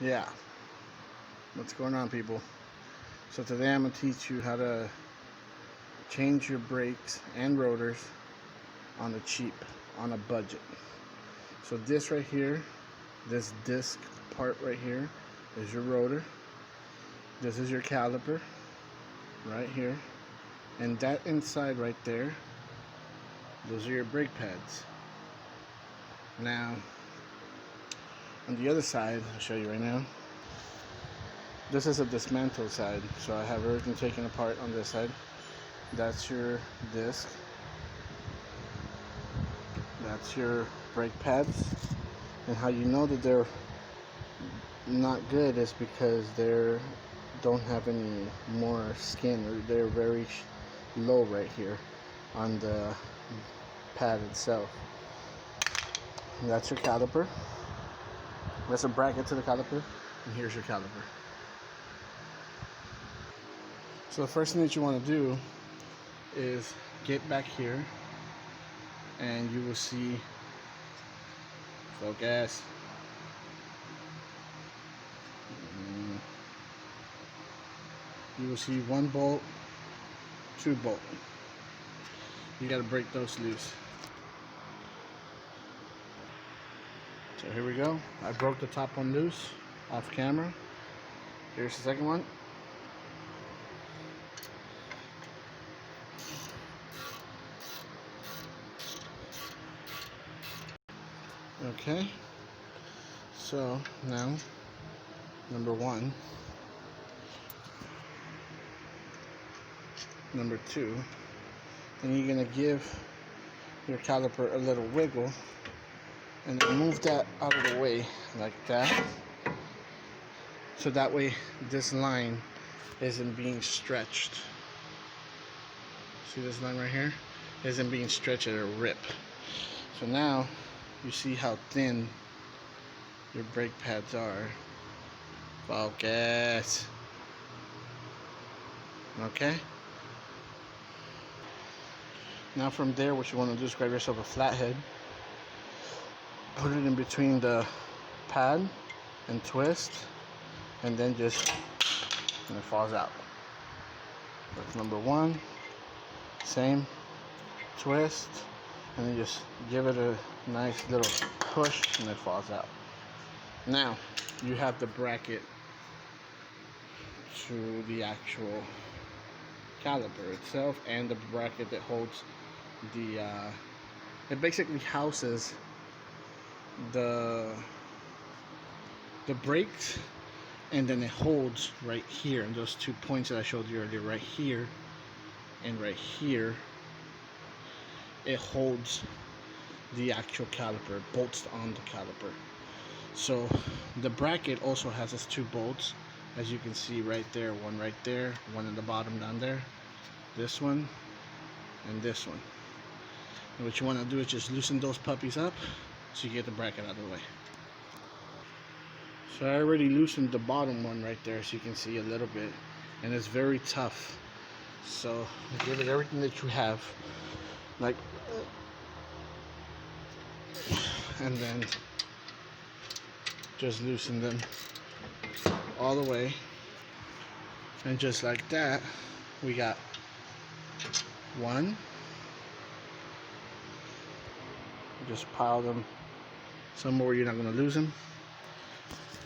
Yeah, what's going on, people? So today I'm going to teach you how to change your brakes and rotors on the cheap, on a budget. So this right here, this disc part right here is your rotor. This is your caliper right here. And that inside right there, those are your brake pads. Now, on the other side, I'll show you right now. This is a dismantled side, so I have everything taken apart on this side. That's your disc. That's your brake pads. And how you know that they're not good is because they don't have any more skin, or they're very low right here on the pad itself. And that's your caliper. That's a bracket to the caliper, and here's your caliper. So the first thing that you want to do is get back here, and you will see, focus, you will see 1 bolt, 2 bolt. You got to break those loose. So here we go. I broke the top one loose off camera. Here's the second one. Okay, so now number 1, number 2, and you're gonna give your caliper a little wiggle and then move that out of the way like that, so that way this line isn't being stretched. See this line right here? Isn't being stretched at a rip. So now you see how thin your brake pads are. Focus. Okay? Now from there, what you want to do is grab yourself a flathead, put it in between the pad and twist, and then and it falls out. That's number 1. Same, twist, and then just give it a nice little push, and it falls out. Now you have the bracket to the actual caliper itself, and the bracket that holds the it basically houses the brakes, and then it holds right here, and those 2 points that I showed you earlier, right here and right here, it holds the actual caliper, it bolts on the caliper. So the bracket also has its 2 bolts, as you can see right there, one right there, one in the bottom down there, this one and this one. And what you want to do is just loosen those puppies up so you get the bracket out of the way. So I already loosened the bottom one right there, so you can see a little bit, and it's very tough. So give it everything that you have, like, and then just loosen them all the way, and just like that, we got 1. Just pile them somewhere where you're not going to lose them.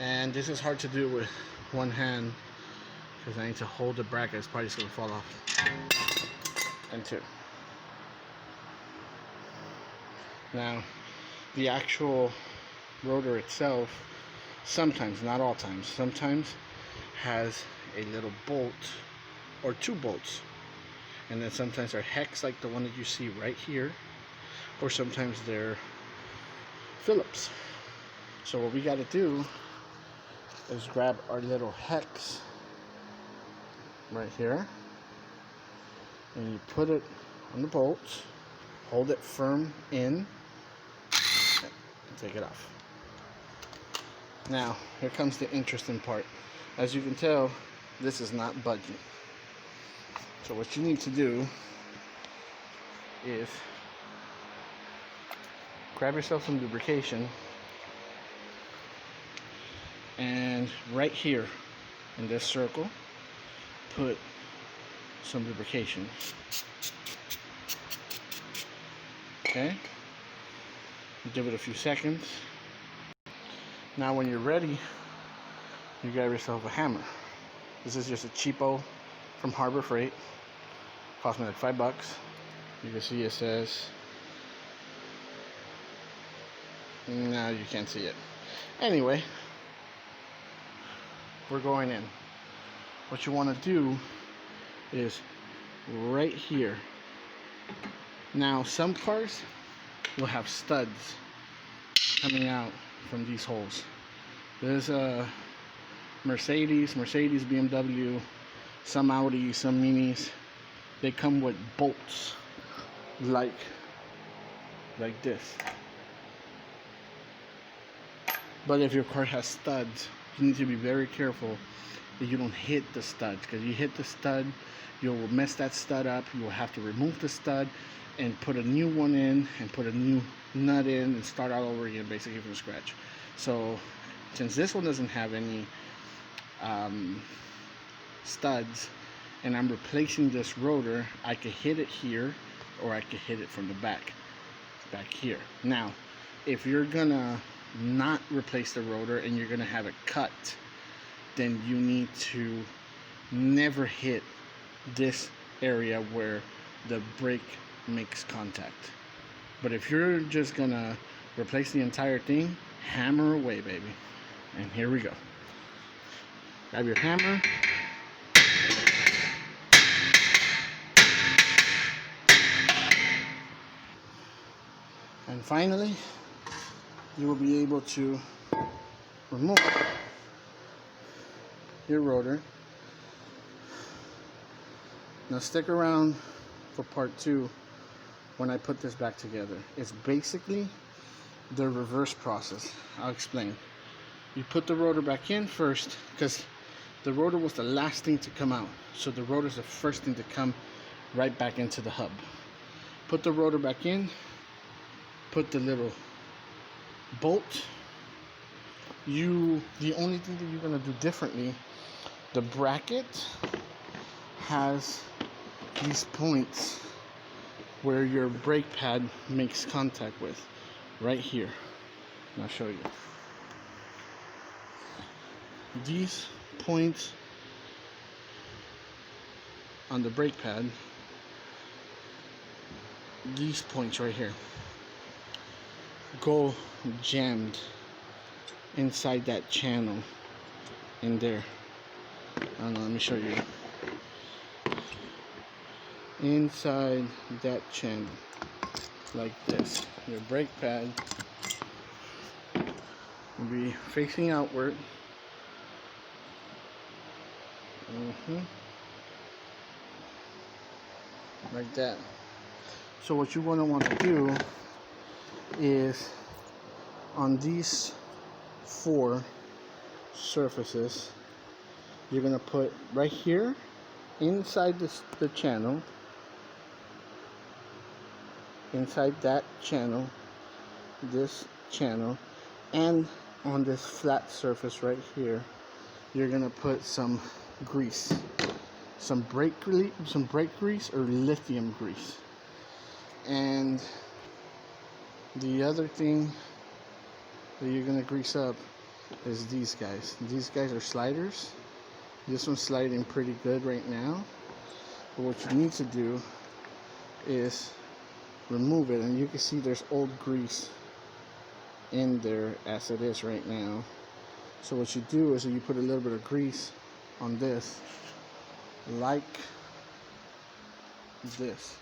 And this is hard to do with one hand because I need to hold the bracket. It's probably just going to fall off. And 2. Now, the actual rotor itself, sometimes, not all times, sometimes has a little bolt or 2 bolts. And then sometimes they're hex, like the one that you see right here, or sometimes they're Phillips. So what we got to do is grab our little hex right here, and you put it on the bolts, hold it firm in, and take it off. Now here comes the interesting part. As you can tell, this is not budging. So what you need to do is grab yourself some lubrication And right here in this circle, put some lubrication. Okay, give it a few seconds. Now when you're ready, you grab yourself a hammer. This is just a cheapo from Harbor Freight. Cost me like $5. You can see it says, no, you can't see it. Anyway, we're going in. What you want to do is right here. Now some cars will have studs coming out from these holes. There's a Mercedes, BMW, some Audi, some Minis. They come with bolts like this. But if your car has studs, you need to be very careful that you don't hit the studs, because you hit the stud, you'll mess that stud up. You will have to remove the stud and put a new one in and put a new nut in and start all over again, basically from scratch. So since this one doesn't have any studs and I'm replacing this rotor, I could hit it here or I could hit it from the back here. Now if you're gonna not replace the rotor and you're gonna have it cut, then you need to never hit this area where the brake makes contact. But if you're just gonna replace the entire thing, hammer away, baby. And here we go. Grab your hammer. And finally, you will be able to remove your rotor. Now stick around for part 2 when I put this back together. It's basically the reverse process. I'll explain. You put the rotor back in first, because the rotor was the last thing to come out. So the rotor is the first thing to come right back into the hub. Put the rotor back in, put the little bolt. The only thing that you're gonna do differently, the bracket has these points where your brake pad makes contact with, right here. And I'll show you. These points on the brake pad, these points right here, go jammed inside that channel in there. I don't know, let me show you. Inside that channel, like this. Your brake pad will be facing outward. Like that. So what you're going to want to do is, on these 4 surfaces, you're going to put right here inside the channel, inside that channel, this channel, and on this flat surface right here, you're going to put some grease, some brake grease or lithium grease. And the other thing that you're going to grease up is these guys. These guys are sliders. This one's sliding pretty good right now. But what you need to do is remove it, and you can see there's old grease in there as it is right now. So what you do is you put a little bit of grease on this, like this.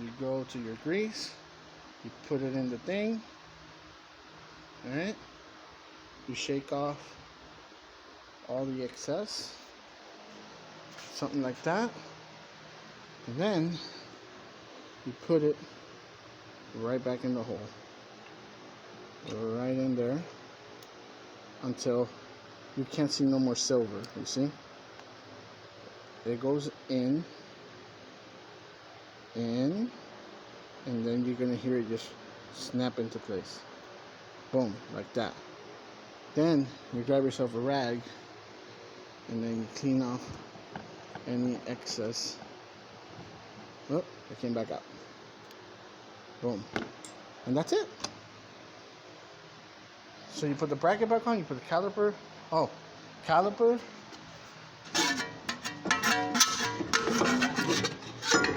You go to your grease, you put it in the thing, alright? You shake off all the excess, something like that, and then you put it right back in the hole, right in there, until you can't see no more silver. You see, it goes in, and then you're gonna hear it just snap into place. Boom, like that. Then you grab yourself a rag and then you clean off any excess. Oh, it came back out. Boom. And that's it. So you put the bracket back on, you put the caliper. Oh, caliper.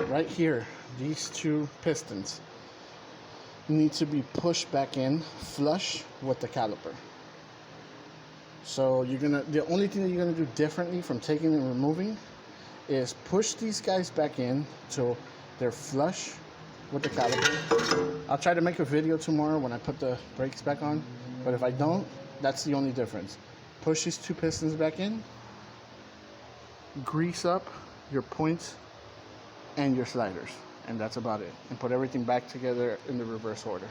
Right here, these two pistons need to be pushed back in flush with the caliper. So the only thing that you're gonna do differently from taking and removing is push these guys back in till they're flush with the caliper. I'll try to make a video tomorrow when I put the brakes back on, but if I don't, that's the only difference. Push these two pistons back in, grease up your points and your sliders, and that's about it. And put everything back together in the reverse order.